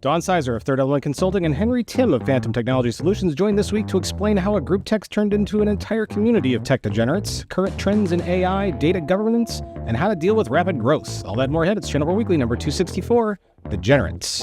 Don Sizer of Third Element Consulting and Henry Tim of Phantom Technology Solutions joined this week to explain how a group text turned into an entire community of tech degenerates, current trends in AI, data governance, and how to deal with rapid growth. All that and more ahead. It's ChannelPro Weekly number 264, Degenerates.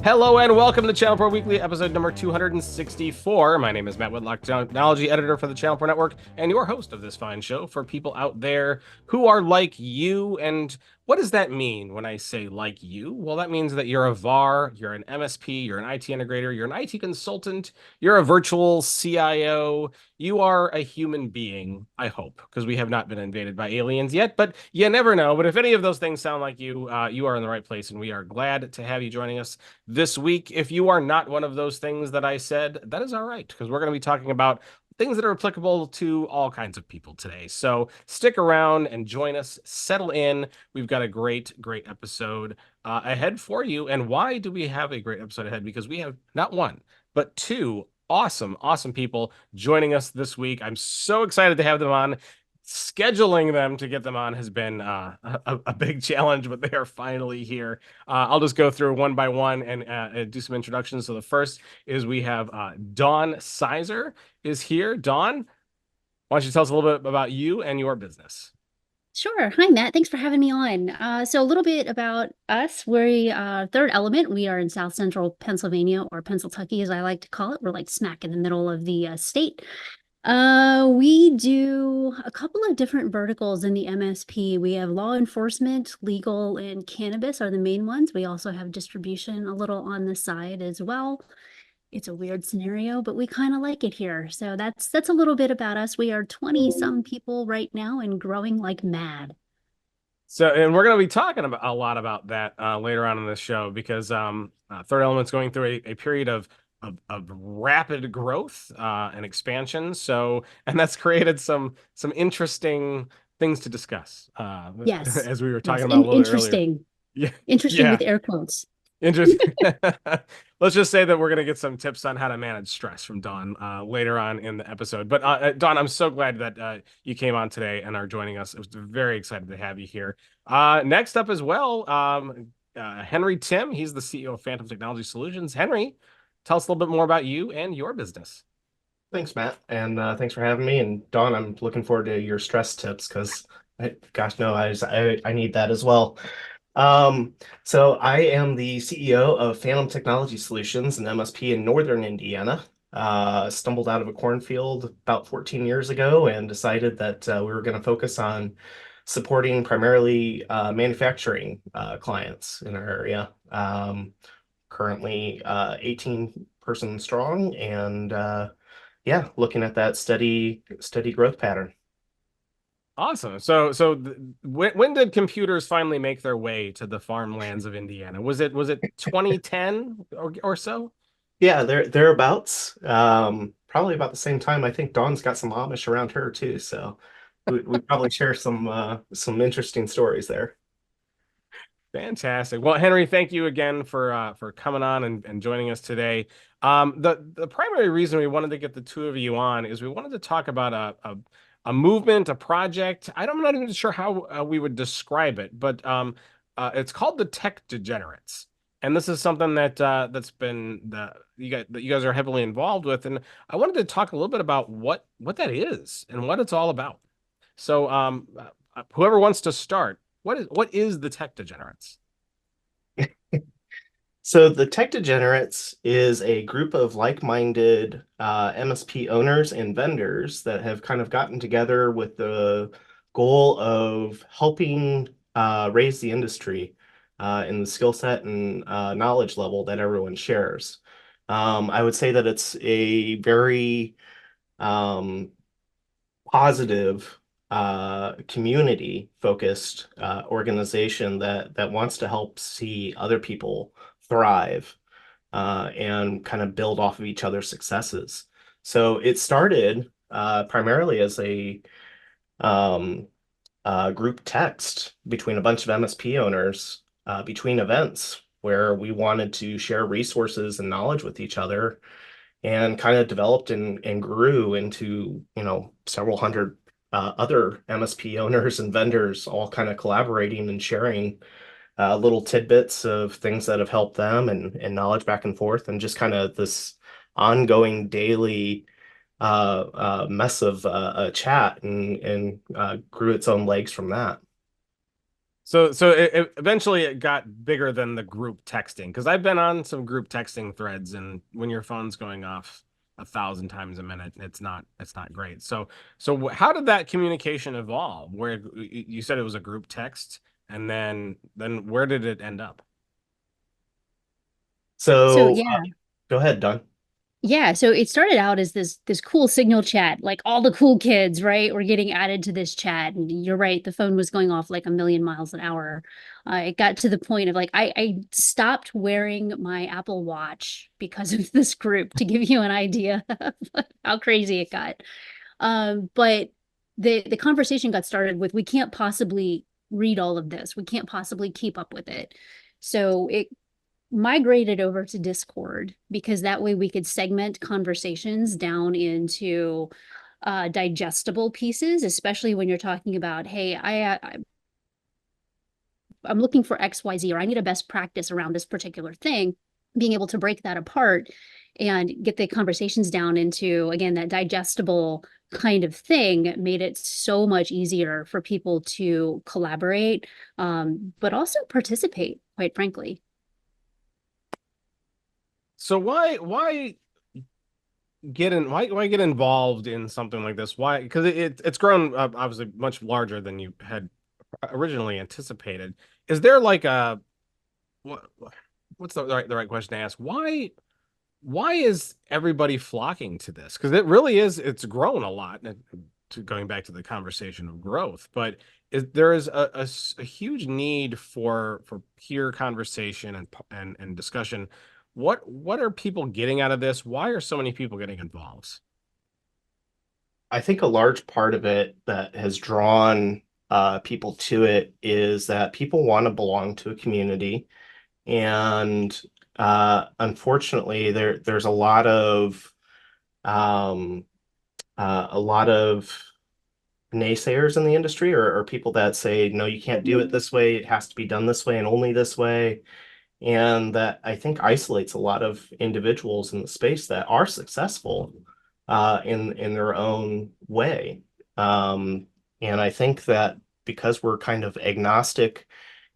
Hello and welcome to ChannelPro Weekly, episode number 264. My name is Matt Whitlock, technology editor for the ChannelPro Network, and your host of this fine show for people out there who are like you. And what does that mean when I say like you? Well, that means that you're a VAR, you're an MSP, you're an IT integrator, you're an IT consultant, you're a virtual CIO, you are a human being, I hope, because we have not been invaded by aliens yet, but you never know. But if any of those things sound like you, you are in the right place, and we are glad to have you joining us this week. If you are not one of those things that I said, that is all right, because we're going to be talking about things that are applicable to all kinds of people today. So stick around and join us, settle in. We've got a great episode ahead for you. And why do we have a great episode ahead? Because we have not one, but two awesome people joining us this week. I'm so excited to have them on. Scheduling them to get them on has been a big challenge, but they are finally here. I'll just go through one by one and do some introductions. So the first is we have Dawn Sizer is here. Dawn, why don't you tell us a little bit about you and your business? Sure. Hi, Matt. Thanks for having me on. So a little bit about us. We're Third Element. We are in South Central Pennsylvania, or Pennsylvania, as I like to call it. We're like smack in the middle of the state. We do a couple of different verticals in the MSP. We have law enforcement, legal, and cannabis are the main ones. We also have distribution a little on the side as well. It's a weird scenario, but we kind of like it here. So that's a little bit about us. We are 20 some people right now and growing like mad. So, and we're going to be talking about a lot about that later on in the show, because Third Element's going through a period of rapid growth and expansion. So, and that's created some interesting things to discuss, Yes. as we were Yes. talking about a little bit earlier. Interesting. Yeah, Interesting yeah, with air quotes. interesting. Let's just say that we're going to get some tips on how to manage stress from Dawn later on in the episode. But Dawn, I'm so glad that you came on today and are joining us. I was very excited to have you here. Next up as well, Henry Tim. He's the CEO of Phantom Technology Solutions. Henry, tell us a little bit more about you and your business. Thanks, Matt, and thanks for having me. And Dawn, I'm looking forward to your stress tips because, gosh, no, I need that as well. So I am the CEO of Phantom Technology Solutions, an MSP in Northern Indiana. Stumbled out of a cornfield about 14 years ago and decided that we were going to focus on supporting primarily manufacturing clients in our area. Currently 18 person strong, and yeah, looking at that steady growth pattern. Awesome. So when did computers finally make their way to the farmlands of Indiana? Was it 2010 or so? Yeah, thereabouts. Probably about the same time. I think Dawn's got some Amish around her too, so we probably share some interesting stories there. Fantastic. Well, Henry, thank you again for coming on and joining us today. The primary reason we wanted to get the two of you on is we wanted to talk about a movement, a project. I'm not even sure how we would describe it, but it's called the Tech Degenerates, and this is something that's been that you guys are heavily involved with, and I wanted to talk a little bit about what that is and what it's all about. So, whoever wants to start. What is the Tech Degenerates? So the Tech Degenerates is a group of like-minded MSP owners and vendors that have kind of gotten together with the goal of helping raise the industry in the skill set and knowledge level that everyone shares. I would say that it's a very positive community focused organization that wants to help see other people thrive and kind of build off of each other's successes. So it started primarily as a group text between a bunch of MSP owners between events where we wanted to share resources and knowledge with each other, and kind of developed and grew into, several hundred other MSP owners and vendors all kind of collaborating and sharing little tidbits of things that have helped them and knowledge back and forth, and just kind of this ongoing daily mess of a chat, and grew its own legs from that. So eventually it got bigger than the group texting, because I've been on some group texting threads, and when your phone's going off 1,000 times a minute, it's not great. So how did that communication evolve? Where you said it was a group text, and then where did it end up? So So yeah. go ahead, Don. Yeah, so it started out as this cool signal chat, like all the cool kids, right, were getting added to this chat. And you're right, the phone was going off like a million miles an hour. It got to the point of like I stopped wearing my Apple Watch because of this group, to give you an idea of how crazy it got. But the conversation got started with, we can't possibly read all of this. We can't possibly keep up with it. So it migrated over to Discord, because that way we could segment conversations down into digestible pieces, especially when you're talking about, hey, I'm looking for XYZ, or I need a best practice around this particular thing. Being able to break that apart and get the conversations down into, again, that digestible kind of thing made it so much easier for people to collaborate, but also participate, quite frankly. So why get involved in something like this? Why? Because it's grown obviously much larger than you had originally anticipated. Is there like a what what's the right question to ask? Why is everybody flocking to this? Because it's grown a lot. Going back to the conversation of growth, but there is a huge need for peer conversation and discussion. What are people getting out of this? Why are so many people getting involved? I think a large part of it that has drawn people to it is that people want to belong to a community, and unfortunately, there's um, a lot of naysayers in the industry, or people that say, no, you can't do it this way. It has to be done this way and only this way. And that, I think, isolates a lot of individuals in the space that are successful in their own way. And I think that because we're kind of agnostic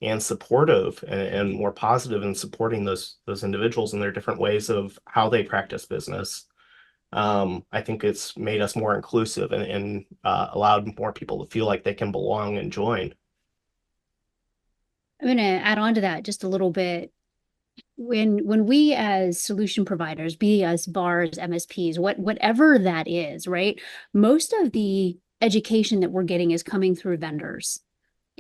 and supportive, and more positive in supporting those individuals in their different ways of how they practice business, I think it's made us more inclusive, and allowed more people to feel like they can belong and join. I'm going to add on to that just a little bit. When we as solution providers, be us bars, MSPs, whatever that is, right? Most of the education that we're getting is coming through vendors.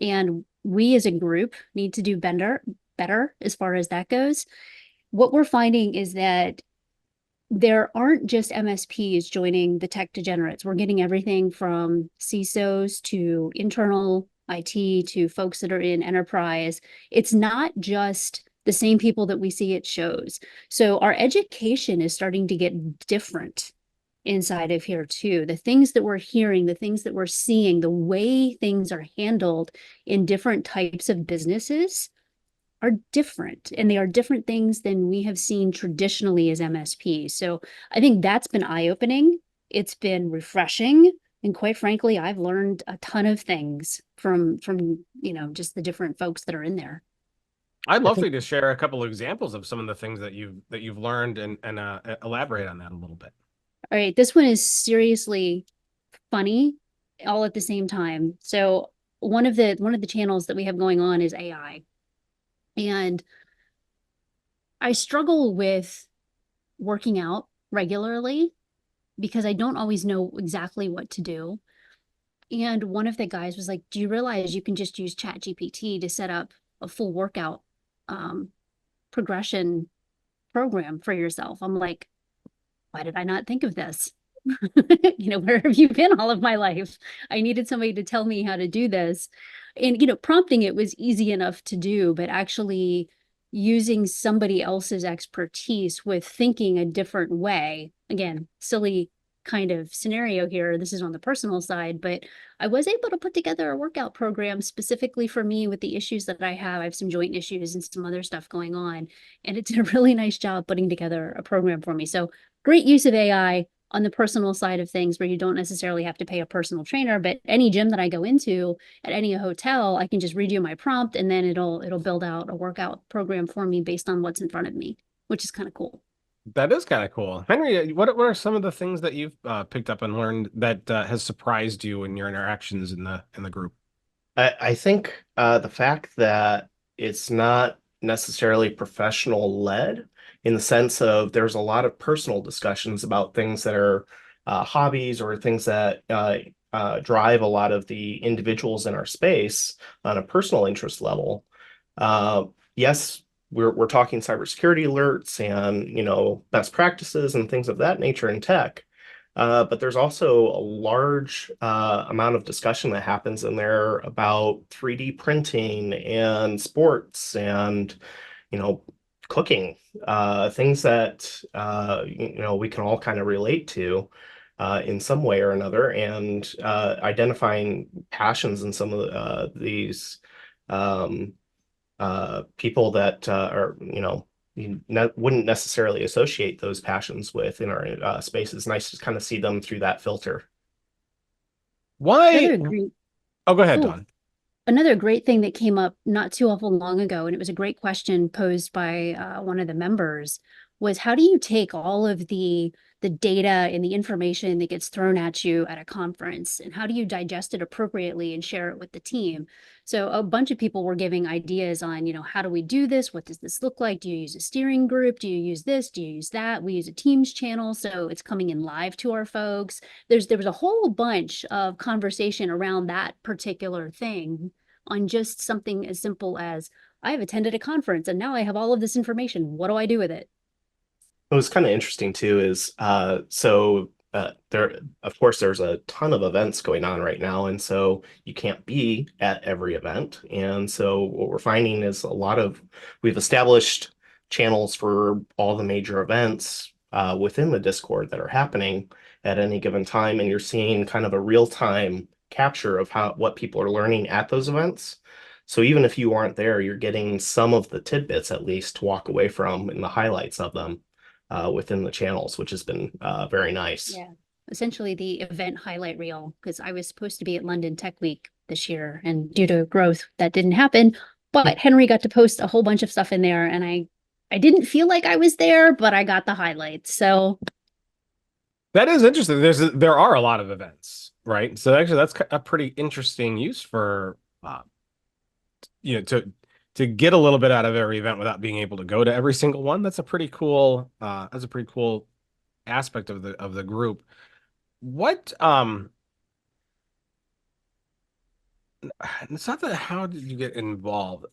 And we as a group need to do better as far as that goes. What we're finding is that there aren't just MSPs joining the tech degenerates. We're getting everything from CISOs to internal IT to folks that are in enterprise. It's not just the same people that we see at shows. So our education is starting to get different inside of here too. The things that we're hearing, the things that we're seeing, the way things are handled in different types of businesses are different, and they are different things than we have seen traditionally as MSPs. So I think that's been eye-opening. It's been refreshing. And quite frankly, I've learned a ton of things from just the different folks that are in there. I'd I love for think you to share a couple of examples of some of the things that you've learned, and elaborate on that a little bit. All right, this one is seriously funny all at the same time. So one of the channels that we have going on is AI. And I struggle with working out regularly because I don't always know exactly what to do. And one of the guys was like, do you realize you can just use ChatGPT to set up a full workout um, progression program for yourself? I'm like, why did I not think of this? Where have you been all of my life? I needed somebody to tell me how to do this. And, prompting it was easy enough to do, but actually using somebody else's expertise with thinking a different way, again, silly kind of scenario here. This is on the personal side, but I was able to put together a workout program specifically for me with the issues that I have. I have some joint issues and some other stuff going on, and it did a really nice job putting together a program for me. So great use of AI on the personal side of things where you don't necessarily have to pay a personal trainer, but any gym that I go into at any hotel, I can just redo my prompt and then it'll build out a workout program for me based on what's in front of me, which is kind of cool. That is kind of cool. Henry, what are some of the things that you've picked up and learned that has surprised you in your interactions in the group? I think the fact that it's not necessarily professional led in the sense of there's a lot of personal discussions about things that are hobbies or things that drive a lot of the individuals in our space on a personal interest level. Yes, we're talking cybersecurity alerts and best practices and things of that nature in tech. But there's also a large amount of discussion that happens in there about 3D printing and sports and, cooking, things that, we can all kind of relate to in some way or another, and identifying passions in some of these um, people that are, you wouldn't necessarily associate those passions with in our space. It's nice to kind of see them through that filter. Why? Great, Oh, go ahead, oh, Don. another great thing that came up not too awful long ago, and it was a great question posed by one of the members, was how do you take all of the data and the information that gets thrown at you at a conference, and how do you digest it appropriately and share it with the team? So a bunch of people were giving ideas on, how do we do this? What does this look like? Do you use a steering group? Do you use this? Do you use that? We use a Teams channel, so it's coming in live to our folks. There was a whole bunch of conversation around that particular thing on just something as simple as, I have attended a conference and now I have all of this information. What do I do with it? What was kind of interesting too is there, of course, there's a ton of events going on right now, and so you can't be at every event. And so what we're finding is we've established channels for all the major events within the Discord that are happening at any given time, and you're seeing kind of a real-time capture of what people are learning at those events. So even if you aren't there, you're getting some of the tidbits at least to walk away from and the highlights of them within the channels, which has been very nice. Yeah, essentially the event highlight reel, because I was supposed to be at London Tech Week this year, and due to growth, that didn't happen. But Henry got to post a whole bunch of stuff in there, and I didn't feel like I was there, but I got the highlights. So That is interesting. There are a lot of events, right? So actually, that's a pretty interesting use for to get a little bit out of every event without being able to go to every single one. That's a pretty cool aspect of the group. What it's not that how did you get involved?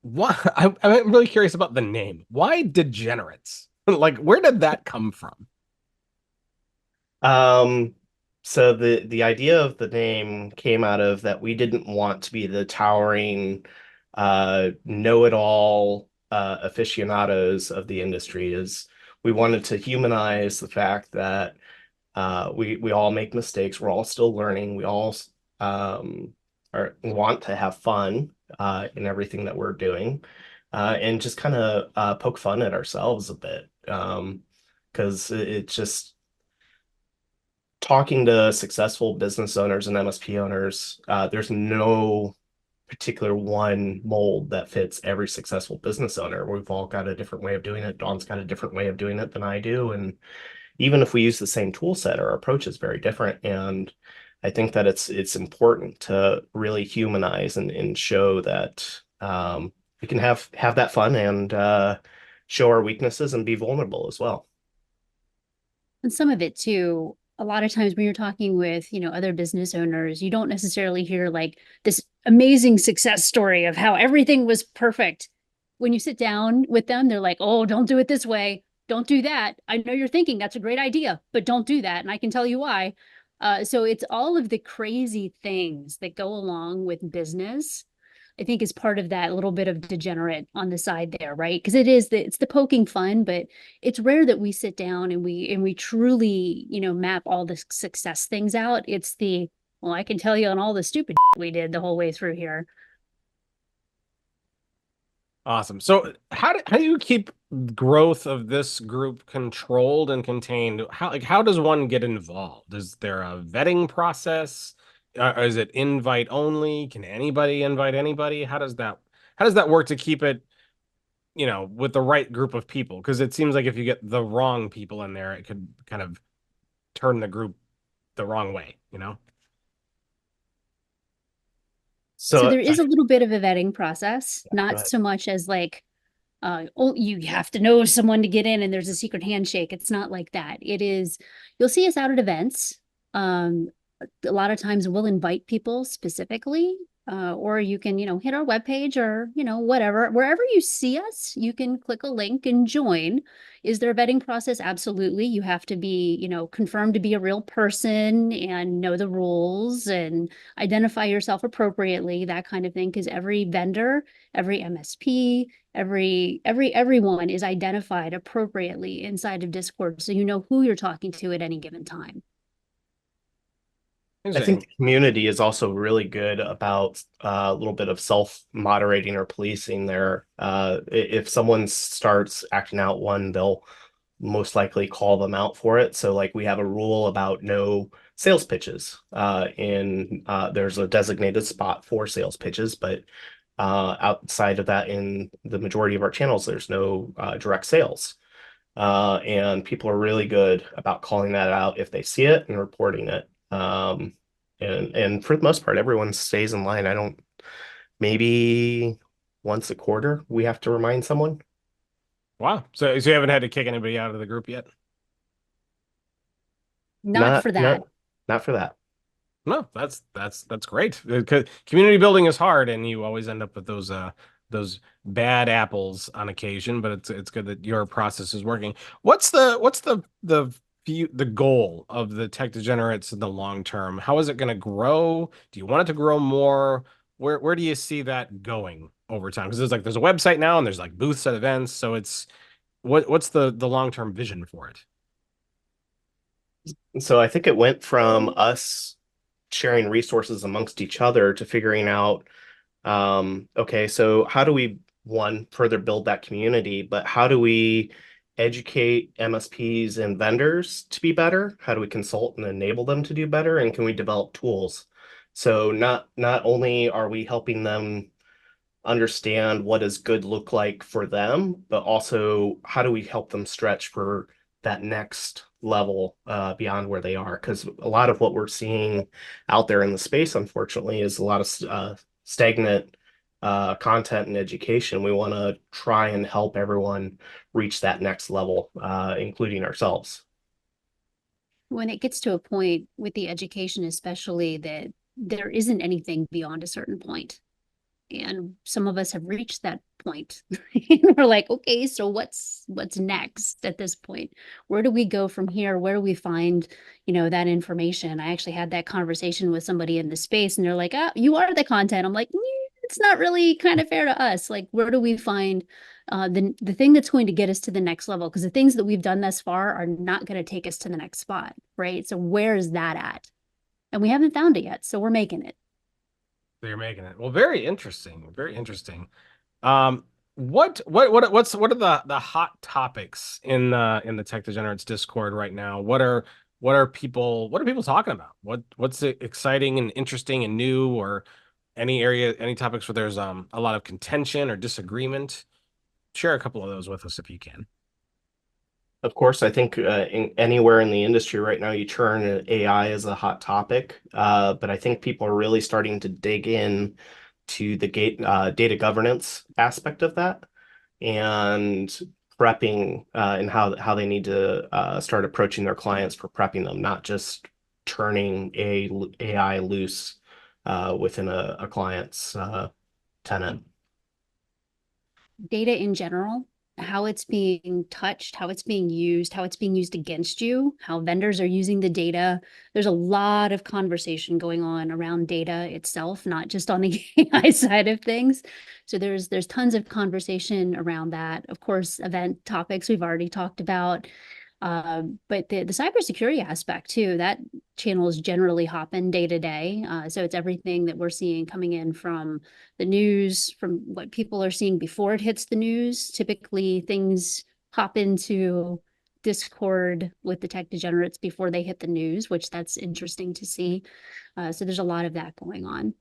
What I'm really curious about the name. Why Degenerates? Like, where did that come from? So the idea of the name came out of that we didn't want to be the towering know-it-all aficionados of the industry. Is we wanted to humanize the fact that we all make mistakes. We're all still learning. We all want to have fun in everything that we're doing, and just kind of poke fun at ourselves a bit. Because it's just talking to successful business owners and MSP owners, there's no particular one mold that fits every successful business owner. We've all got a different way of doing it. Dawn's got a different way of doing it than I do. And even if we use the same tool set, our approach is very different. And I think that it's important to really humanize and show that we can have that fun and show our weaknesses and be vulnerable as well. and some of it too, a lot of times when you're talking with, other business owners, you don't necessarily hear like this amazing success story of how everything was perfect. When you sit down with them, they're like, oh, don't do it this way. Don't do that. I know you're thinking that's a great idea, but don't do that. And I can tell you why. So it's all of the crazy things that go along with business I think is part of that little bit of degenerate on the side there, right? Because it's the poking fun, but it's rare that we sit down and we truly, map all the success things out. It's well, I can tell you on all the stupid we did the whole way through here. Awesome. So how do you keep growth of this group controlled and contained? How does one get involved? Is there a vetting process? Is it invite only? Can anybody invite anybody? How does that work to keep it, with the right group of people? Because it seems like if you get the wrong people in there, it could kind of turn the group the wrong way, So So there is a little bit of a vetting process, go not ahead. so much as like, oh, you have to know someone to get in and there's a secret handshake. It's not like that. It is, you'll see us out at events. A lot of times we'll invite people specifically, or you can, hit our webpage or, whatever. Wherever you see us, you can click a link and join. Is there a vetting process? Absolutely. You have to be, confirmed to be a real person and know the rules and identify yourself appropriately, that kind of thing. Because every vendor, every MSP, everyone is identified appropriately inside of Discord, so you know who you're talking to at any given time. I think Interesting. the community is also really good about a little bit of self-moderating or policing there. If someone starts acting out one, they'll most likely call them out for it. So like we have a rule about no sales pitches. There's a designated spot for sales pitches, but outside of that, in the majority of our channels, there's no direct sales. And people are really good about calling that out if they see it and reporting it. And for the most part, everyone stays in line. I don't, maybe once a quarter we have to remind someone. Wow. So you haven't had to kick anybody out of the group yet? Not Not for that. not not for that. No, that's great. Because community building is hard, and you always end up with those bad apples on occasion. But it's good that your process is working. What's the goal of the Tech Degenerates in the long term? How is it going to grow? Do you want it to grow more? Where do you see that going over time? Because there's a website now, and there's like booths at events. So what's the long term vision for it? So I think it went from us sharing resources amongst each other to figuring out, okay, so how do we, one, further build that community, but how do we educate MSPs and vendors to be better? How do we consult and enable them to do better? And can we develop tools? So not only are we helping them understand what does good look like for them, but also how do we help them stretch for that next level beyond where they are? Because a lot of what we're seeing out there in the space, unfortunately, is a lot of stagnant content and education. We want to try and help everyone reach that next level, including ourselves. When it gets to a point with the education, especially that there isn't anything beyond a certain point, and some of us have reached that point. And we're like, okay, so what's next at this point? Where do we go from here? Where do we find, that information? I actually had that conversation with somebody in the space, and they're like, oh, you are the content. I'm like, it's not really kind of fair to us. Like, where do we find the thing that's going to get us to the next level? Because the things that we've done thus far are not going to take us to the next spot, right? So where is that at? And we haven't found it yet, so we're making it. So you're making it. Well, very interesting. Very interesting. What are the hot topics in the Tech Degenerates Discord right now? What are people talking about? What's exciting and interesting and new, or any topics where there's a lot of contention or disagreement? Share a couple of those with us if you can. Of course, I think anywhere in the industry right now, you turn AI as a hot topic. But I think people are really starting to dig in to the data governance aspect of that and prepping and how they need to start approaching their clients for prepping them, not just turning AI loose within a client's tenant. Data in general how it's being touched, how it's being used, how it's being used against you, how vendors are using the data. There's a lot of conversation going on around data itself, not just on the AI side of things. So there's tons of conversation around that. Of course, event topics we've already talked about. But the cybersecurity aspect too, that channel is generally hopping day to day. So it's everything that we're seeing coming in from the news, from what people are seeing before it hits the news. Typically things hop into Discord with the tech degenerates before they hit the news, which that's interesting to see. So there's a lot of that going on.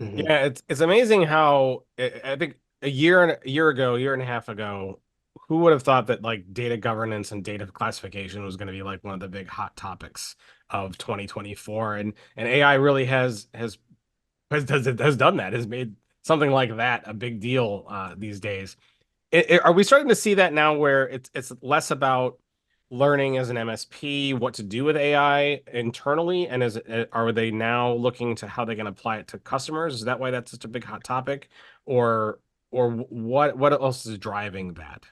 Mhm. Yeah, it's amazing how I think a year ago, year and a half ago, who would have thought that like data governance and data classification was going to be like one of the big hot topics of 2024, and AI really has done that, has made something like that a big deal these days. Are we starting to see that now where it's less about learning as an MSP what to do with AI internally, and are they now looking to how they can apply it to customers? Is that why that's such a big hot topic, or what else is driving that?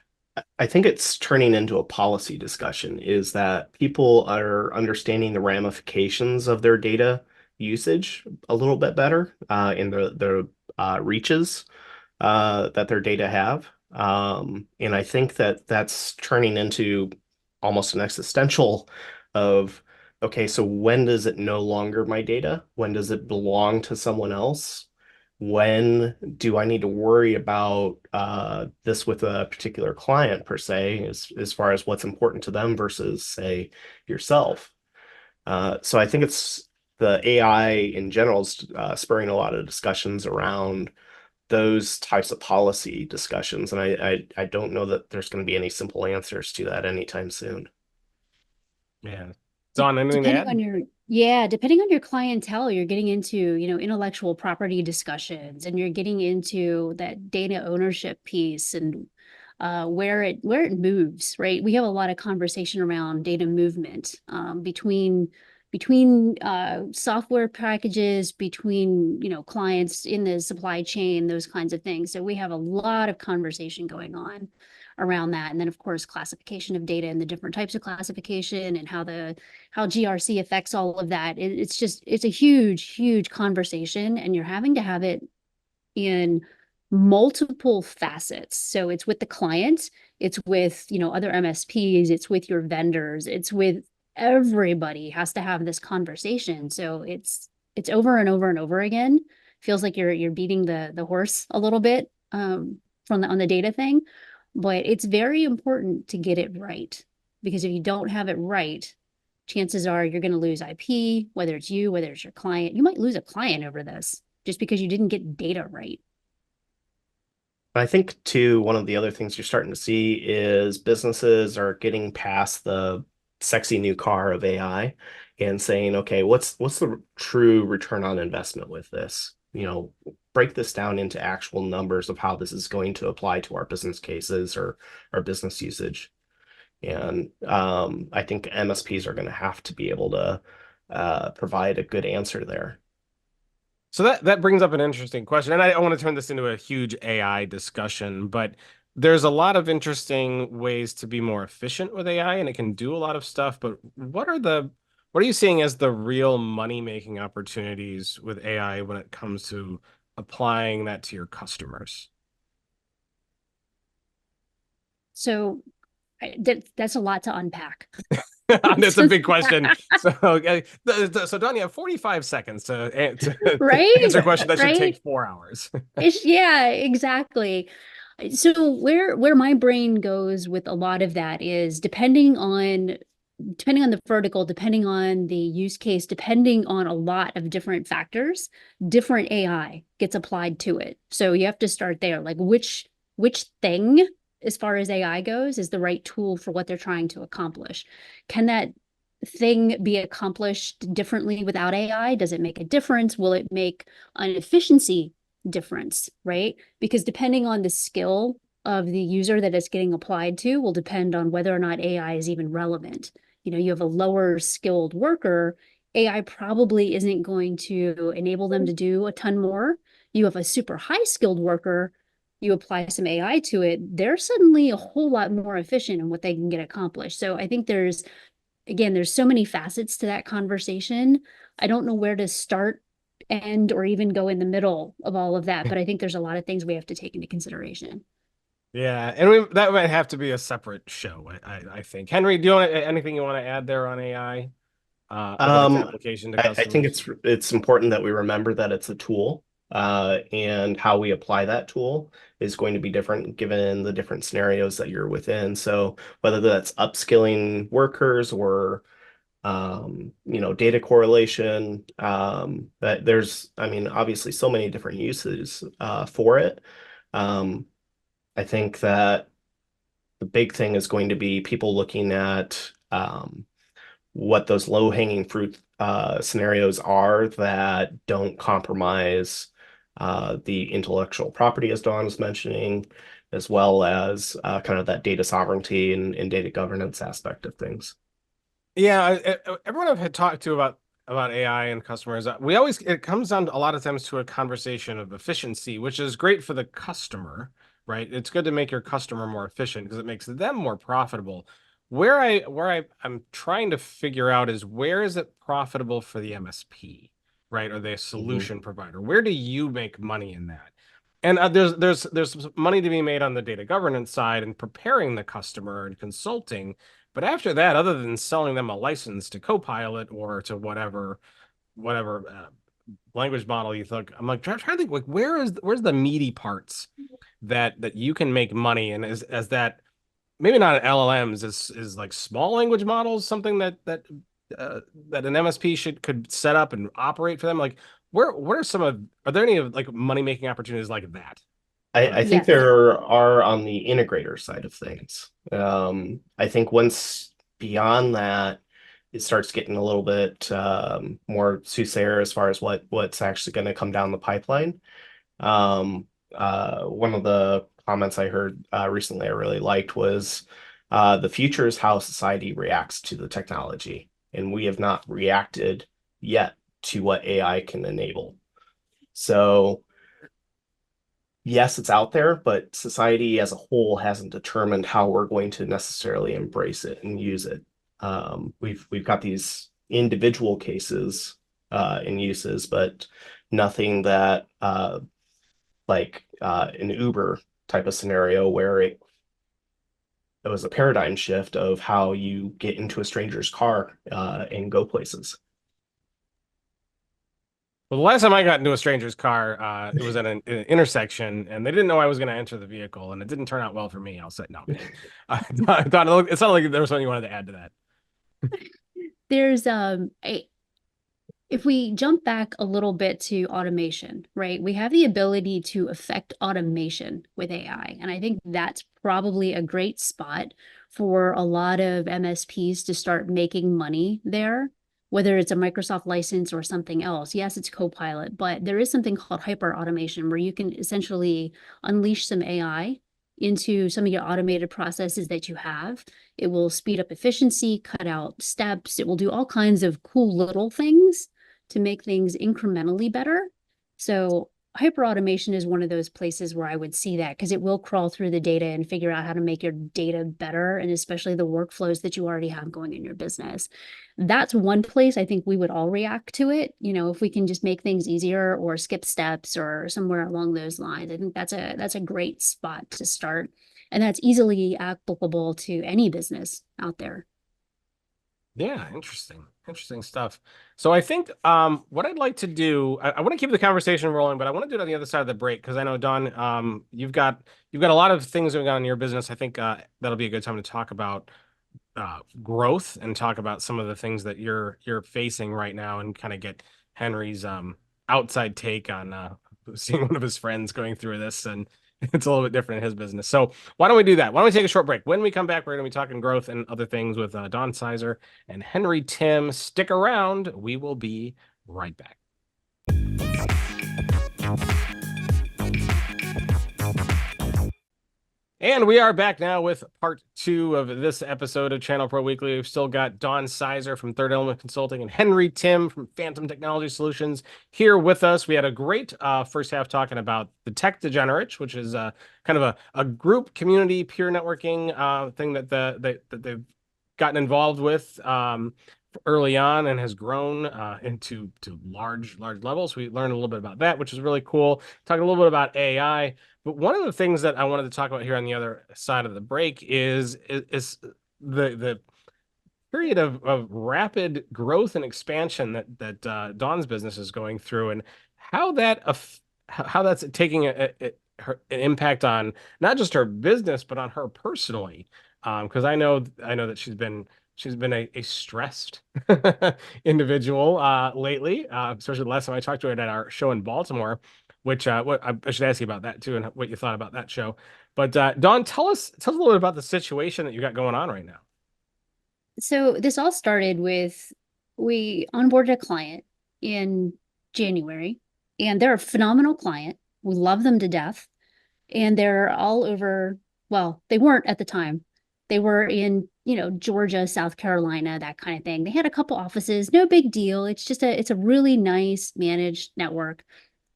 I think it's turning into a policy discussion, is that people are understanding the ramifications of their data usage a little bit better in the reaches that their data have. And I think that that's turning into almost an existential of, okay, so when does it no longer my data? When does it belong to someone else? When do I need to worry about this with a particular client per se, as far as what's important to them versus, say, yourself? So I think it's the AI in general is spurring a lot of discussions around those types of policy discussions, and I don't know that there's going to be any simple answers to that anytime soon. Yeah. Don, anything to Depending add? on depending on your clientele, you're getting into, intellectual property discussions, and you're getting into that data ownership piece and where it moves, right? We have a lot of conversation around data movement between software packages, between clients in the supply chain, those kinds of things. So we have a lot of conversation going on around that. And then of course classification of data and the different types of classification and how GRC affects all of that. It's a huge conversation, and you're having to have it in multiple facets. So it's with the client, it's with, other MSPs, it's with your vendors, it's with everybody has to have this conversation. So it's over and over and over again. Feels like you're beating the horse a little bit on the data thing, but it's very important to get it right, because if you don't have it right, chances are you're going to lose IP, whether it's you, whether it's your client. You might lose a client over this just because you didn't get data right. I think too, one of the other things you're starting to see is businesses are getting past the sexy new car of AI and saying, okay, what's the true return on investment with this? Break this down into actual numbers of how this is going to apply to our business cases or our business usage. And I think MSPs are going to have to be able to provide a good answer there. So that brings up an interesting question, and I don't want to turn this into a huge AI discussion, but there's a lot of interesting ways to be more efficient with AI, and it can do a lot of stuff. But what are you seeing as the real money-making opportunities with AI when it comes to applying that to your customers? So that's a lot to unpack. That's a So big question. So, so Don, you have 45 seconds to right, answer a question that should right. take 4 hours. Yeah, exactly. So where my brain goes with a lot of that is depending on the vertical, depending on the use case, depending on a lot of different factors, different AI gets applied to it. So you have to start there. Like which thing, as far as AI goes, is the right tool for what they're trying to accomplish? Can that thing be accomplished differently without AI? Does it make a difference? Will it make an efficiency difference, right? Because depending on the skill of the user that it's getting applied to will depend on whether or not AI is even relevant. You have a lower skilled worker, AI probably isn't going to enable them to do a ton more. You have a super high skilled worker, you apply some AI to it, they're suddenly a whole lot more efficient in what they can get accomplished. So I think there's so many facets to that conversation. I don't know where to start, end, or even go in the middle of all of that, but I think there's a lot of things we have to take into consideration. Yeah, and that might have to be a separate show, I think. Henry, do you want anything you want to add there on AI? With its application to I think customers? it's important that we remember that it's a tool, and how we apply that tool is going to be different given the different scenarios that you're within. So whether that's upskilling workers or data correlation, that there's, I mean, obviously so many different uses for it. I think that the big thing is going to be people looking at what those low-hanging fruit scenarios are that don't compromise the intellectual property, as Dawn was mentioning, as well as kind of that data sovereignty and data governance aspect of things. Yeah, everyone I've had talked to about AI and customers, it comes down to, a lot of times, to a conversation of efficiency, which is great for the customer, right? It's good to make your customer more efficient because it makes them more profitable. I'm trying to figure out is, where is it profitable for the MSP, right? Or the solution provider? Where do you make money in that? And there's money to be made on the data governance side and preparing the customer and consulting. But after that, other than selling them a license to Copilot or to whatever language model you think, I'm like trying to think, like, where's the meaty parts that you can make money in, as that maybe not LLMs, is like small language models, something that an MSP could set up and operate for them. Like, are there any like money making opportunities like that? I think Yes. there are on the integrator side of things. I think once beyond that, it starts getting a little bit more soothsayer as far as what's actually going to come down the pipeline. One of the comments I heard recently I really liked was the future is how society reacts to the technology, and we have not reacted yet to what AI can enable. So yes, it's out there, but society as a whole hasn't determined how we're going to necessarily embrace it and use it. We've got these individual cases and uses, but nothing that like an Uber type of scenario where it was a paradigm shift of how you get into a stranger's car and go places. Well, the last time I got into a stranger's car, it was at an intersection, and they didn't know I was going to enter the vehicle, and it didn't turn out well for me. I'll say no. I thought it sounded like there was something you wanted to add to that. There's if we jump back a little bit to automation, right? We have the ability to affect automation with AI. And I think that's probably a great spot for a lot of MSPs to start making money there, whether it's a Microsoft license or something else. Yes, it's Copilot, but there is something called hyper automation where you can essentially unleash some AI into some of your automated processes that you have. It will speed up efficiency, cut out steps. It will do all kinds of cool little things to make things incrementally better. So hyperautomation is one of those places where I would see that, because it will crawl through the data and figure out how to make your data better, and especially the workflows that you already have going in your business. That's one place I think we would all react to it. You know, if we can just make things easier or skip steps or somewhere along those lines, I think that's a great spot to start. And that's easily applicable to any business out there. Yeah, interesting stuff. So I think what I'd like to do, I want to keep the conversation rolling, but I want to do it on the other side of the break, because I know, Don, you've got a lot of things going on in your business. I think that'll be a good time to talk about growth and talk about some of the things that you're facing right now, and kind of get Henry's outside take on seeing one of his friends going through this, and it's a little bit different in his business. So why don't we do that? Why don't we take a short break? When we come back, we're going to be talking growth and other things with Don Sizer and Henry Tim. Stick around. We will be right back. And we are back now with part 2 of this episode of Channel Pro Weekly. We've still got Don Sizer from Third Element Consulting and Henry Tim from Phantom Technology Solutions here with us. We had a great first half talking about the Tech Degenerates, which is kind of a group community peer networking thing that they've gotten involved with early on and has grown into large levels. We learned a little bit about that, which is really cool. Talking a little bit about AI. But one of the things that I wanted to talk about here on the other side of the break is the period of rapid growth and expansion that Dawn's business is going through, and how how that's taking an impact on not just her business but on her personally. Because I know that she's been a stressed individual lately, especially the last time I talked to her at our show in Baltimore. Which what I should ask you about that too, and what you thought about that show. But Dawn, tell us a little bit about the situation that you got going on right now. So this all started with, we onboarded a client in January, and they're a phenomenal client. We love them to death. And they're all over, well, they weren't at the time. They were in, Georgia, South Carolina, that kind of thing. They had a couple offices, no big deal. It's a really nice managed network.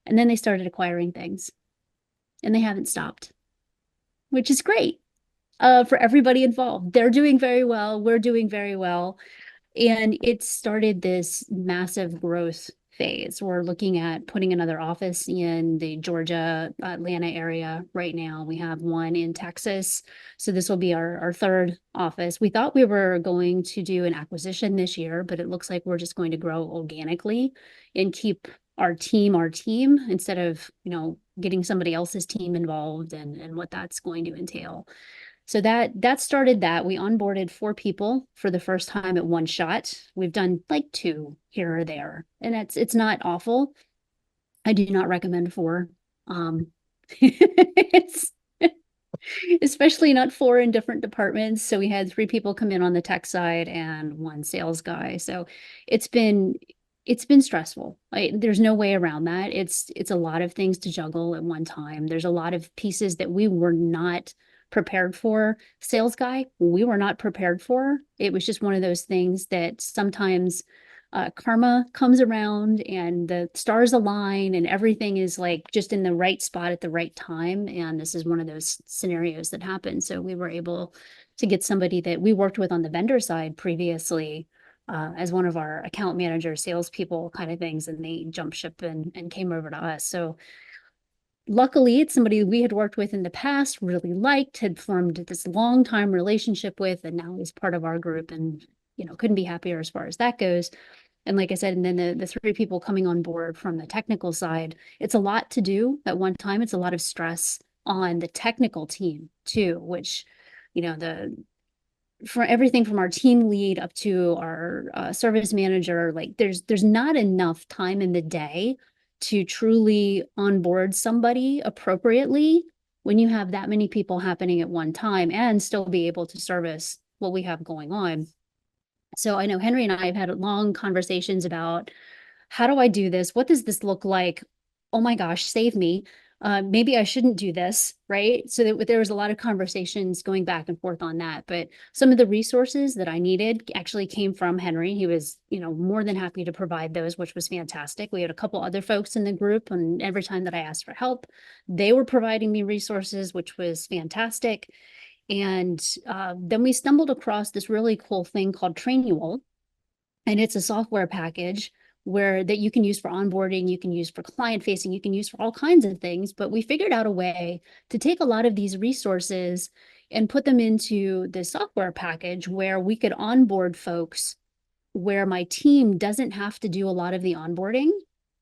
And then they started acquiring things, and they haven't stopped, which is great for everybody involved. They're doing very well. We're doing very well. And it started this massive growth phase. We're looking at putting another office in the Georgia, Atlanta area right now. We have one in Texas. So this will be our third office. We thought we were going to do an acquisition this year, but it looks like we're just going to grow organically and keep our team instead of, getting somebody else's team involved and what that's going to entail. So that started that. We onboarded 4 people for the first time at one shot. We've done like 2 here or there, and it's not awful. I do not recommend 4. It's especially not 4 in different departments. So we had 3 people come in on the tech side and 1 sales guy. So it's been stressful. There's no way around that. It's a lot of things to juggle at one time. There's a lot of pieces that we were not prepared for. Sales guy, we were not prepared for. It was just one of those things that sometimes karma comes around and the stars align and everything is like just in the right spot at the right time. And this is one of those scenarios that happened. So we were able to get somebody that we worked with on the vendor side previously as one of our account managers, salespeople kind of things, and they jumped ship and came over to us. So luckily, it's somebody we had worked with in the past, really liked, had formed this long-time relationship with, and now he's part of our group, and couldn't be happier as far as that goes. And like I said, and then the 3 people coming on board from the technical side, it's a lot to do at one time. It's a lot of stress on the technical team too, which, for everything from our team lead up to our service manager, like there's not enough time in the day to truly onboard somebody appropriately when you have that many people happening at one time and still be able to service what we have going on. So I know Henry and I have had long conversations about, how do I do this? What does this look like? Oh my gosh, save me. Maybe I shouldn't do this, right? So there was a lot of conversations going back and forth on that. But some of the resources that I needed actually came from Henry. He was, more than happy to provide those, which was fantastic. We had a couple other folks in the group, and every time that I asked for help, they were providing me resources, which was fantastic. And then we stumbled across this really cool thing called Trainual, and it's a software package that you can use for onboarding, you can use for client facing, you can use for all kinds of things. But we figured out a way to take a lot of these resources and put them into the software package where we could onboard folks where my team doesn't have to do a lot of the onboarding.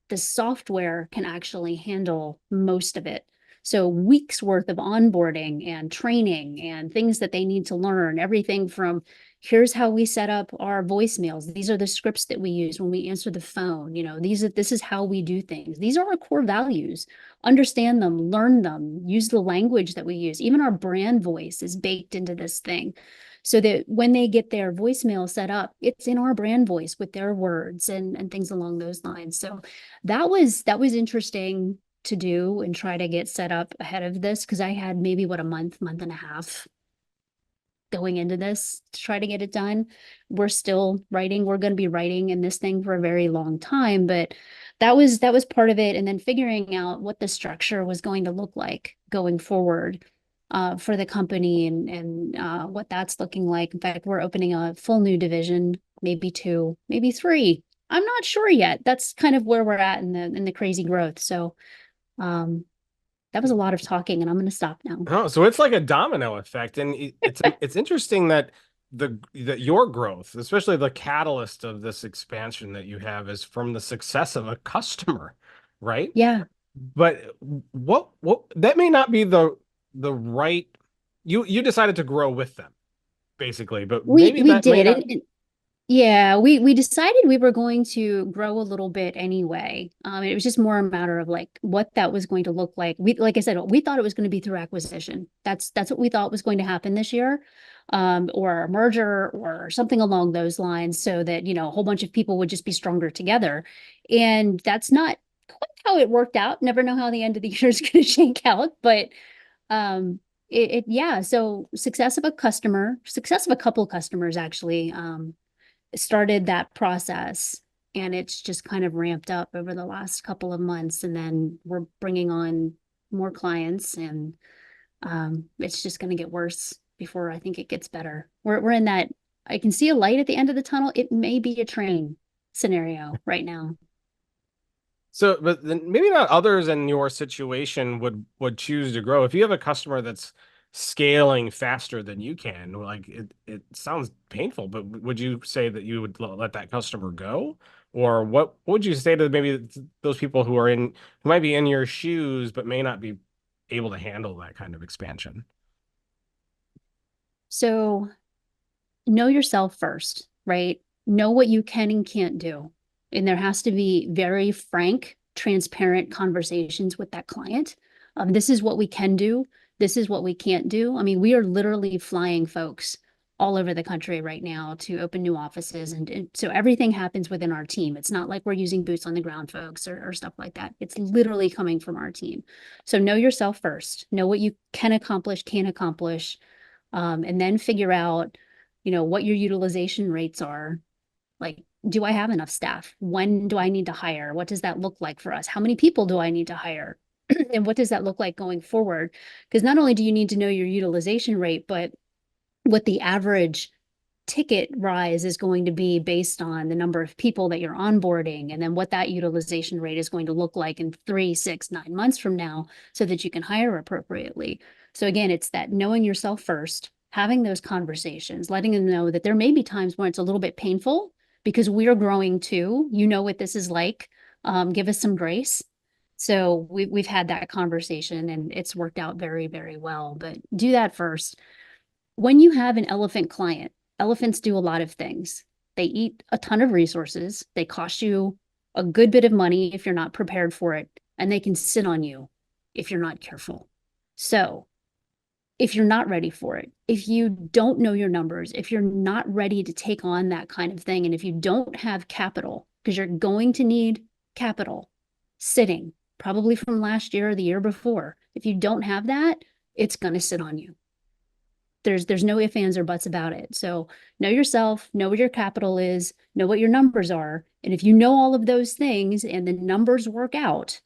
The software can actually handle most of it. So weeks worth of onboarding and training and things that they need to learn, everything from here's how we set up our voicemails. These are the scripts that we use when we answer the phone. This is how we do things. These are our core values. Understand them, learn them, use the language that we use. Even our brand voice is baked into this thing, so that when they get their voicemail set up, it's in our brand voice with their words and things along those lines. So that was interesting to do and try to get set up ahead of this, because I had maybe a month and a half going into this to try to get it done. We're still writing. We're going to be writing in this thing for a very long time, but that was part of it. And then figuring out what the structure was going to look like going forward for the company, and what that's looking like. In fact, we're opening a full new division, maybe 2, maybe 3. I'm not sure yet. That's kind of where we're at in the crazy growth. So that was a lot of talking, and I'm going to stop now. Oh, so it's like a domino effect, and it's interesting that that your growth, especially the catalyst of this expansion that you have, is from the success of a customer, right? Yeah. But what that may not be the right. You decided to grow with them, basically, but maybe We that may did. not. Yeah, we decided we were going to grow a little bit anyway. It was just more a matter of like what that was going to look like. Like I said, we thought it was going to be through acquisition. That's what we thought was going to happen this year, or a merger or something along those lines, so that, a whole bunch of people would just be stronger together. And that's not quite how it worked out. Never know how the end of the year is going to shake out, but yeah. So success of a couple of customers actually. Started that process, and it's just kind of ramped up over the last couple of months, and then we're bringing on more clients, and it's just going to get worse before I think it gets better. We're in that I can see a light at the end of the tunnel. It may be a train scenario right now. So, but then maybe not others in your situation would choose to grow. If you have a customer that's scaling faster than you can, like it sounds painful, but would you say that you would let that customer go? Or what would you say to maybe those people who might be in your shoes but may not be able to handle that kind of expansion? So know yourself first, right? Know what you can and can't do. And there has to be very frank, transparent conversations with that client. This is what we can do. This is what we can't do. I mean, we are literally flying folks all over the country right now to open new offices. And so everything happens within our team. It's not like we're using boots on the ground folks or stuff like that. It's literally coming from our team. So know yourself first. Know what you can accomplish, can't accomplish, and then figure out, what your utilization rates are. Like, do I have enough staff? When do I need to hire? What does that look like for us? How many people do I need to hire? And what does that look like going forward? Because not only do you need to know your utilization rate, but what the average ticket rise is going to be based on the number of people that you're onboarding, and then what that utilization rate is going to look like in 3, 6, 9 months from now, so that you can hire appropriately. So again, it's that knowing yourself first, having those conversations, letting them know that there may be times when it's a little bit painful because we're growing too. You know what this is like. Give us some grace. So we've had that conversation, and it's worked out very, very well. But do that first. When you have an elephant client, elephants do a lot of things. They eat a ton of resources. They cost you a good bit of money if you're not prepared for it, and they can sit on you if you're not careful. So if you're not ready for it, if you don't know your numbers, if you're not ready to take on that kind of thing, and if you don't have capital, because you're going to need capital sitting, probably from last year or the year before. If you don't have that, it's going to sit on you. There's no ifs, ands, or buts about it. So know yourself, know what your capital is, know what your numbers are. And if you know all of those things and the numbers work out,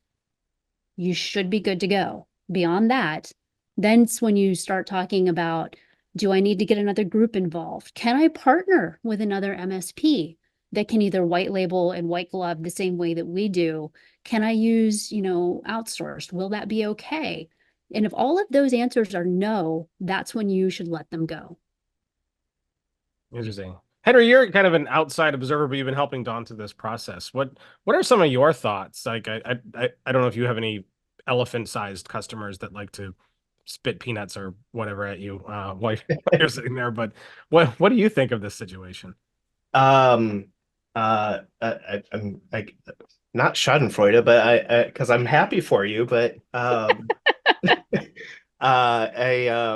you should be good to go. Beyond that, then it's when you start talking about, do I need to get another group involved? Can I partner with another MSP that can either white label and white glove the same way that we do? Can I use, outsourced? Will that be okay? And if all of those answers are no, that's when you should let them go. Interesting. Henry, you're kind of an outside observer, but you've been helping Dawn through this process. What are some of your thoughts? Like, I don't know if you have any elephant-sized customers that like to spit peanuts or whatever at you while you're sitting there, but what do you think of this situation? I'm like not Schadenfreude, but because I'm happy for you, but I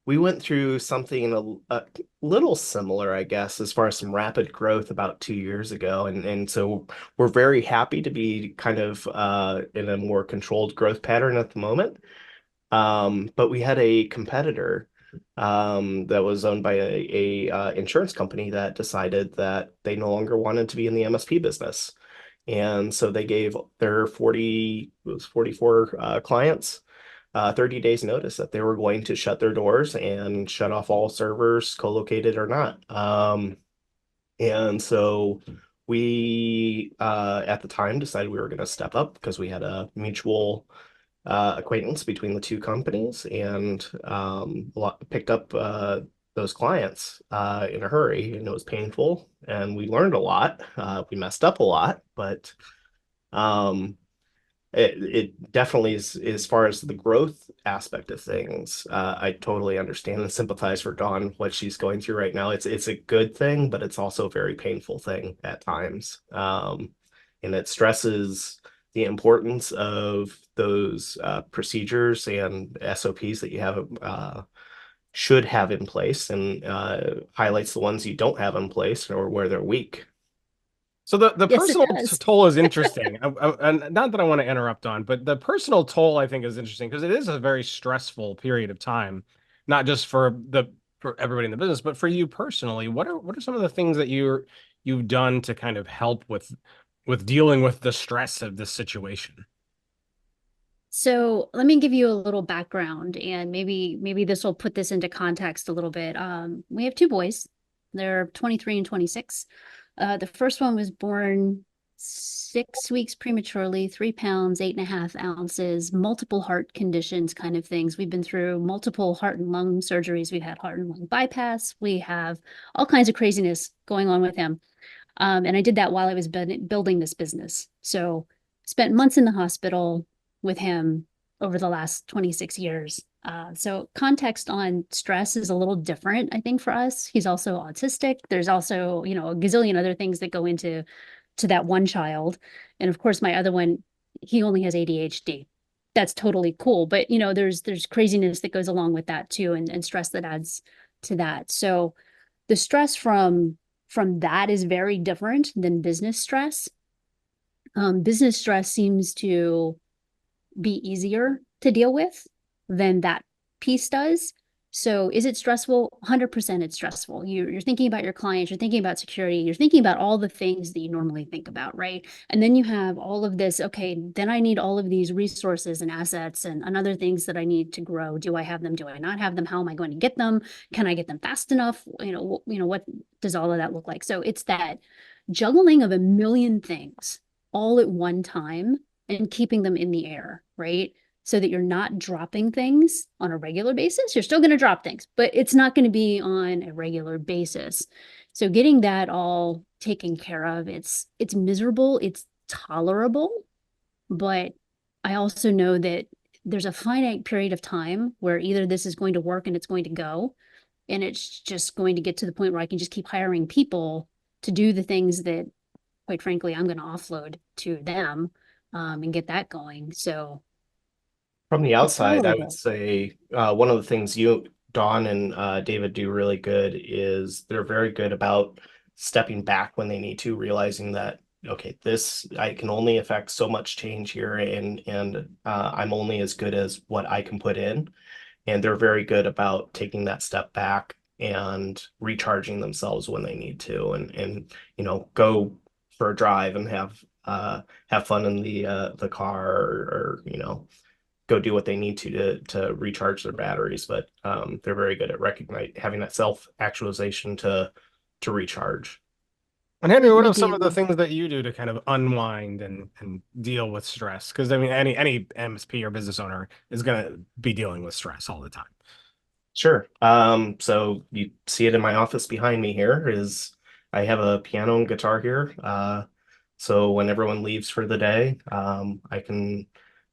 we went through something a little similar, I guess, as far as some rapid growth about 2 years ago, and so we're very happy to be kind of in a more controlled growth pattern at the moment. But we had a competitor that was owned by a insurance company that decided that they no longer wanted to be in the MSP business. And so they gave their 44 clients 30 days notice that they were going to shut their doors and shut off all servers, co-located or not. And so we, at the time, decided we were going to step up because we had a mutual acquaintance between the two companies, and picked up those clients in a hurry, and it was painful, and we learned a lot. We messed up a lot, but um, it definitely is, as far as the growth aspect of things. I totally understand and sympathize for Dawn, what she's going through right now. It's a good thing, but it's also a very painful thing at times. And it stresses the importance of those procedures and SOPs that you have should have in place, and highlights the ones you don't have in place or where they're weak. So the Yes, it personal does. toll is interesting. And not that I want to interrupt on, but the personal toll I think is interesting because it is a very stressful period of time, not just for everybody in the business, but for you personally. What are some of the things that you've done to kind of help with dealing with the stress of this situation? So let me give you a little background, and maybe this will put this into context a little bit. We have two boys. They're 23 and 26. The first one was born 6 weeks prematurely, 3 pounds, 8.5 ounces, multiple heart conditions, kind of things. We've been through multiple heart and lung surgeries. We've had heart and lung bypass. We have all kinds of craziness going on with him. And I did that while I was building this business. So spent months in the hospital with him over the last 26 years. So context on stress is a little different, I think, for us. He's also autistic. There's also, a gazillion other things that go into that one child. And of course, my other one, he only has ADHD. That's totally cool. But, there's craziness that goes along with that too, and stress that adds to that. So the stress from that is very different than business stress. Business stress seems to be easier to deal with than that piece does. So is it stressful? 100% it's stressful. You're thinking about your clients, you're thinking about security, you're thinking about all the things that you normally think about, right? And then you have all of this, okay, then I need all of these resources and assets and other things that I need to grow. Do I have them? Do I not have them? How am I going to get them? Can I get them fast enough? What does all of that look like? So it's that juggling of a million things all at one time and keeping them in the air, right? So that you're not dropping things on a regular basis. You're still going to drop things, but it's not going to be on a regular basis. So getting that all taken care of, it's miserable, it's tolerable, but I also know that there's a finite period of time where either this is going to work and it's going to go, and it's just going to get to the point where I can just keep hiring people to do the things that, quite frankly, I'm going to offload to them, and get that going. So From the it's outside, I would tolerable. say one of the things Dawn, and David do really good is they're very good about stepping back when they need to, realizing that, okay, this, I can only affect so much change here, and I'm only as good as what I can put in. And they're very good about taking that step back and recharging themselves when they need to, and go for a drive and have fun in the car, or go do what they need to recharge their batteries. But they're very good at having that self-actualization to recharge. And Henry, what We are some of the do. things that you do to kind of unwind and deal with stress? Because I mean, any MSP or business owner is going to be dealing with stress all the time. Sure. So you see it in my office behind me here is I have a piano and guitar here. So when everyone leaves for the day, I can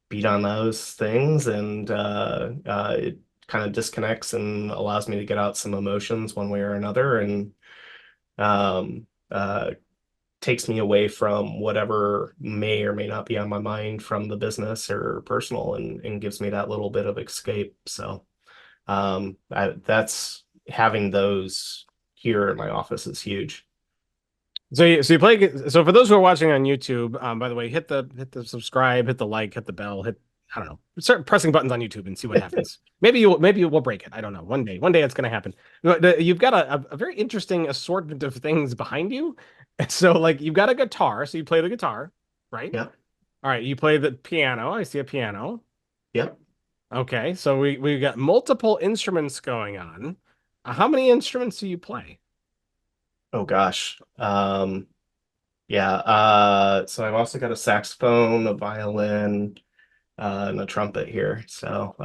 beat on those things, and it kind of disconnects and allows me to get out some emotions one way or another, and um, takes me away from whatever may or may not be on my mind from the business or personal, and gives me that little bit of escape. So That's having those here in my office is huge. So you play. So for those who are watching on YouTube, by the way, hit the subscribe, hit the like, hit the bell, hit I don't know, start pressing buttons on YouTube and see what happens. Maybe you will break it. I don't know. One day it's going to happen. You've got a very interesting assortment of things behind you. So like you've got a guitar, so you play the guitar, right? Yeah. All right, you play the piano. I see a piano. Yep. Okay, so we got multiple instruments going on. How many instruments do you play? Oh gosh. Yeah. So I've also got a saxophone, a violin, and a trumpet here. So,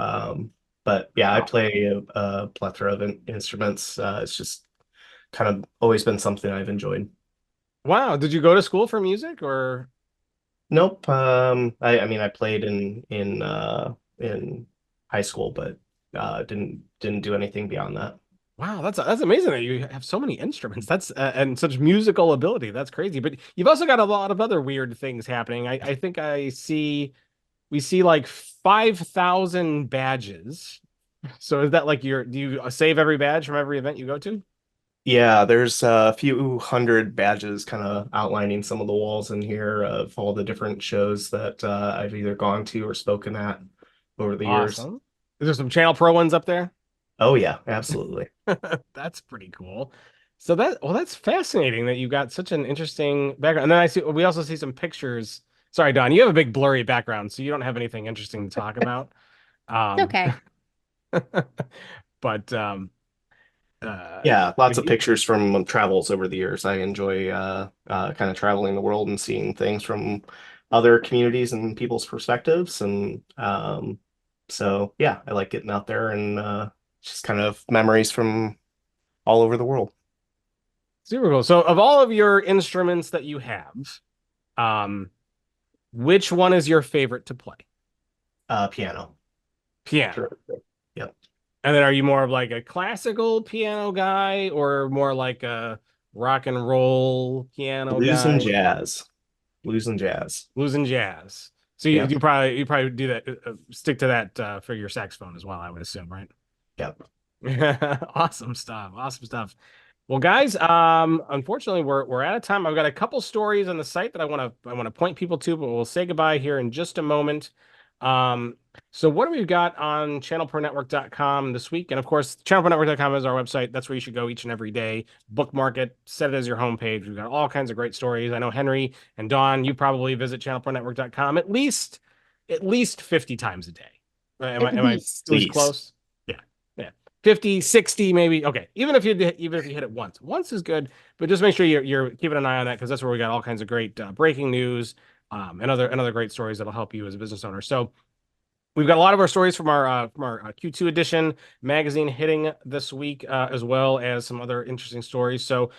but yeah, I Wow. play a plethora of instruments. It's just kind of always been something I've enjoyed. Wow, did you go to school for music or? Nope. I mean, I played in high school, but didn't do anything beyond that. Wow, that's amazing that you have so many instruments. That's and such musical ability. That's crazy. But you've also got a lot of other weird things happening. I think we see like 5,000 badges. So is that like do you save every badge from every event you go to? Yeah, there's a few hundred badges kind of outlining some of the walls in here of all the different shows that I've either gone to or spoken at over the years. Awesome. Is there some Channel Pro ones up there? Oh yeah, absolutely. That's pretty cool. So that's fascinating that you got such an interesting background. And then we also see some pictures. Sorry, Don, you have a big blurry background, so you don't have anything interesting to talk about. It's Um, okay. but Yeah, lots of we- pictures from travels over the years. I enjoy kind of traveling the world and seeing things from other communities and people's perspectives. And so yeah, I like getting out there and just kind of memories from all over the world. super cool. So of all of your instruments that you have, um, which one is your favorite to play? Piano. Piano. Sure. Yep. And then are you more of like a classical piano guy or more like a rock and roll piano Blues and guy? jazz. Blues and jazz. Blues and jazz. So Yep. you probably do that stick to that for your saxophone as well, I would assume, right? Yep. Awesome stuff. Awesome stuff. Well, guys, unfortunately we're out of time. I've got a couple stories on the site that I want to point people to, but we'll say goodbye here in just a moment. Um, so what do we got on channelpronetwork.com this week? And of course, channelpronetwork.com is our website. That's where you should go each and every day. Bookmark it, set it as your homepage. We've got all kinds of great stories. I know Henry and Dawn, you probably visit channelpronetwork.com at least 50 times a day. At Am I at least. least Please. close? Yeah. Yeah. 50, 60, maybe. Okay. Even if you hit it once. Once is good, but just make sure you're keeping an eye on that because that's where we got all kinds of great breaking news and other great stories that'll help you as a business owner. So we've got a lot of our stories from our Q2 edition magazine hitting this week, as well as some other interesting stories. So,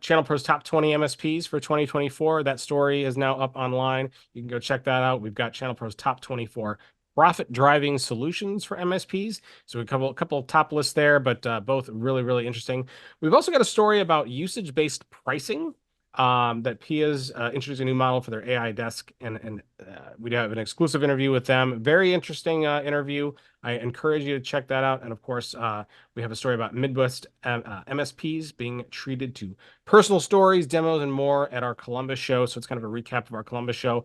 Channel Pro's top 20 MSPs for 2024. That story is now up online. You can go check that out. We've got Channel Pro's top 24 profit driving solutions for MSPs. So a couple top lists there, but both really interesting. We've also got a story about usage-based pricing. That Pia's introducing a new model for their AI desk, and we have an exclusive interview with them. Very interesting interview. I encourage you to check that out. And of course, we have a story about Midwest MSPs being treated to personal stories, demos, and more at our Columbus show. So it's kind of a recap of our Columbus show.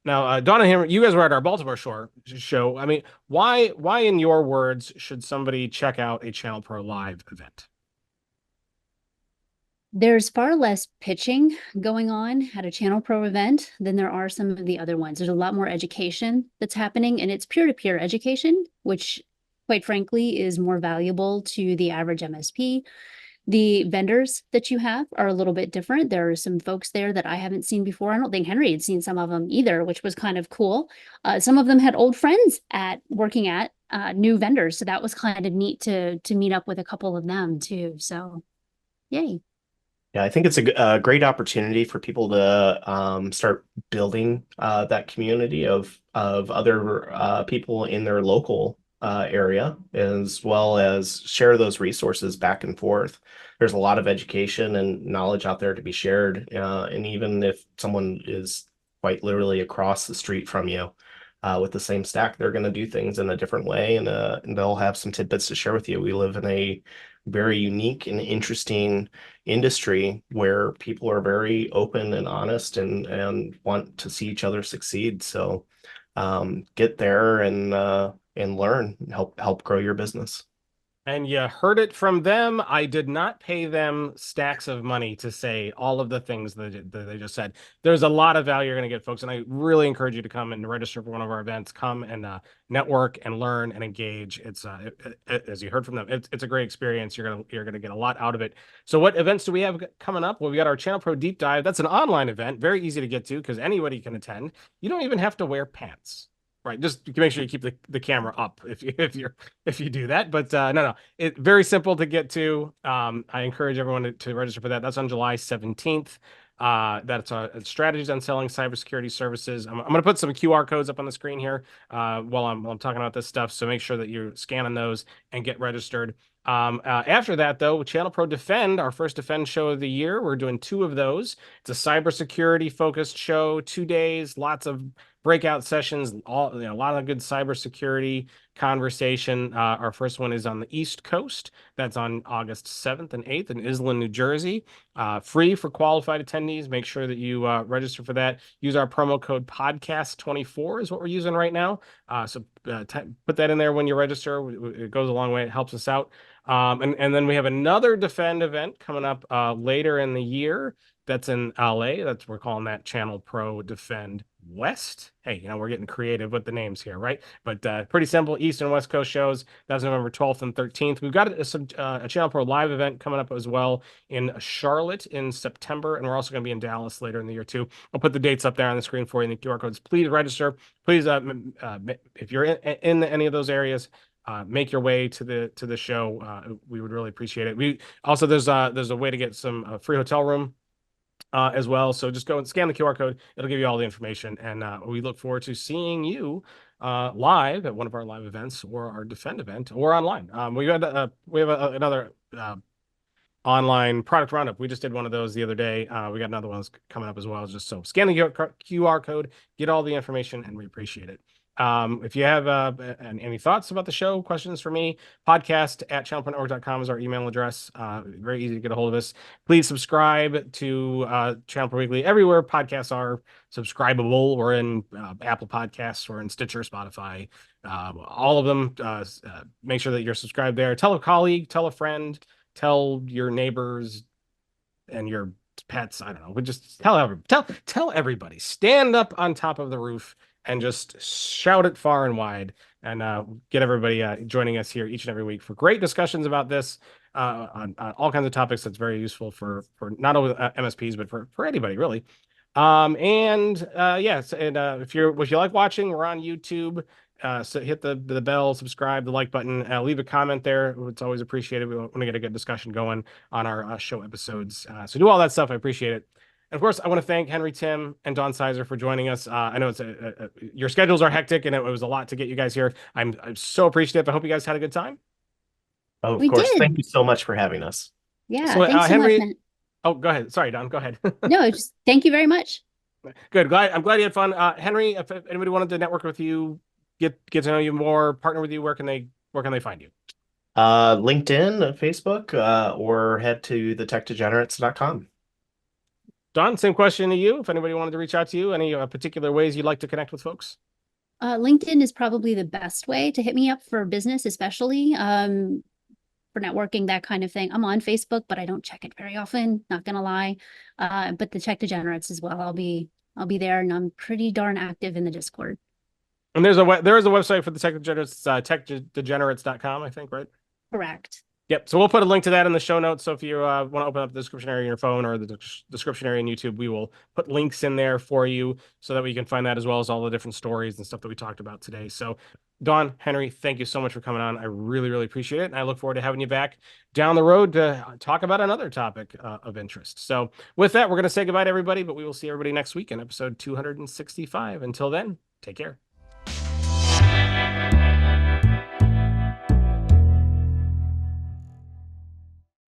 Now, Dawn and Henry, you guys were at our Baltimore show. I mean, why, in your words, should somebody check out a Channel Pro Live event? There's far less pitching going on at a Channel Pro event than there are some of the other ones. There's a lot more education that's happening, and it's peer-to-peer education, which, quite frankly, is more valuable to the average MSP. The vendors that you have are a little bit different. There are some folks there that I haven't seen before. I don't think Henry had seen some of them either, which was kind of cool. Some of them had old friends working at new vendors, so that was kind of neat to meet up with a couple of them too. So, yay. Yeah, I think it's a great opportunity for people to start building that community of other people in their local area, as well as share those resources back and forth. There's a lot of education and knowledge out there to be shared, and even if someone is quite literally across the street from you, with the same stack, they're going to do things in a different way, and they'll have some tidbits to share with you. We live in a very unique and interesting industry where people are very open and honest and want to see each other succeed. So get there and learn and help grow your business. And you heard it from them. I did not pay them stacks of money to say all of the things that they just said. There's a lot of value you're going to get, folks. And I really encourage you to come and register for one of our events. Come and network and learn and engage. It's as you heard from them, it's a great experience. You're gonna get a lot out of it. So what events do we have coming up? Well, we got our Channel Pro Deep Dive. That's an online event, very easy to get to because anybody can attend. You don't even have to wear pants. Right, just make sure you keep the camera up if you do that. But no, it's very simple to get to. I encourage everyone to register for that. That's on July 17th. That's strategies on selling cybersecurity services. I'm going to put some QR codes up on the screen here while I'm talking about this stuff. So make sure that you're scanning those and get registered. After that, though, Channel Pro Defend, our first Defend show of the year. We're doing 2 of those. It's a cybersecurity focused show, 2 days, lots of breakout sessions, a lot of good cybersecurity conversation. Our first one is on the East Coast. That's on August 7th and 8th in Island, New Jersey. Free for qualified attendees. Make sure that you register for that. Use our promo code podcast24 is what we're using right now. So put that in there when you register. It goes a long way. It helps us out. And then we have another Defend event coming up later in the year. That's in LA. We're calling that Channel Pro Defend West. Hey, we're getting creative with the names here, right? But pretty simple. East and West Coast shows. That's November 12th and 13th. We've got a Channel Pro live event coming up as well in Charlotte in September, and we're also going to be in Dallas later in the year too. I'll put the dates up there on the screen for you in the QR codes. Please register. Please, if you're in any of those areas, make your way to the show. We would really appreciate it. We also there's a way to get some free hotel room as well. So just go and scan the QR code. It'll give you all the information. And we look forward to seeing you live at one of our live events or our Defend event or online. We have another online product roundup. We just did one of those the other day. We got another one coming up as well. Just so scan the QR code, get all the information, and we appreciate it. If you have any thoughts about the show, questions for me, podcast@channelpronetwork.com is our email address. Very easy to get a hold of us. Please subscribe to Channel Pro Weekly everywhere podcasts are subscribable. We're in Apple Podcasts, we're in Stitcher, Spotify, all of them. Make sure that you're subscribed there. Tell a colleague, tell a friend, tell your neighbors and your pets. I don't know. We just tell everybody. Stand up on top of the roof and just shout it far and wide, and get everybody joining us here each and every week for great discussions about this on all kinds of topics. That's very useful for not only MSPs but for anybody really. Yes, and if you like watching, we're on YouTube. So hit the bell, subscribe, the like button, leave a comment there. It's always appreciated. We want to get a good discussion going on our show episodes. So do all that stuff. I appreciate it. And of course, I want to thank Henry, Tim, and Don Sizer for joining us. I know it's your schedules are hectic, and it was a lot to get you guys here. I'm so appreciative. I hope you guys had a good time. Oh, of course. Thank you so much for having us. Yeah, so, thanks so Henry. much, Matt. Oh, go ahead. Sorry, Don. Go ahead. No, just thank you very much. Good. I'm glad you had fun. Henry, if anybody wanted to network with you, get to know you more, partner with you, where can they find you? LinkedIn, Facebook, or head to thetechdegenerates.com. Don, same question to you. If anybody wanted to reach out to you, any particular ways you'd like to connect with folks? LinkedIn is probably the best way to hit me up for business, especially for networking, that kind of thing. I'm on Facebook, but I don't check it very often, not gonna lie. But the Tech Degenerates as well. I'll be there, and I'm pretty darn active in the Discord. And there is a website for the Tech Degenerates, techdegenerates.com, I think, right? Correct. Yep. So we'll put a link to that in the show notes. So if you want to open up the description area on your phone or the description area on YouTube, we will put links in there for you so that we can find that, as well as all the different stories and stuff that we talked about today. So Don, Henry, thank you so much for coming on. I really, really appreciate it. And I look forward to having you back down the road to talk about another topic of interest. So with that, we're going to say goodbye to everybody, but we will see everybody next week in episode 265. Until then, take care.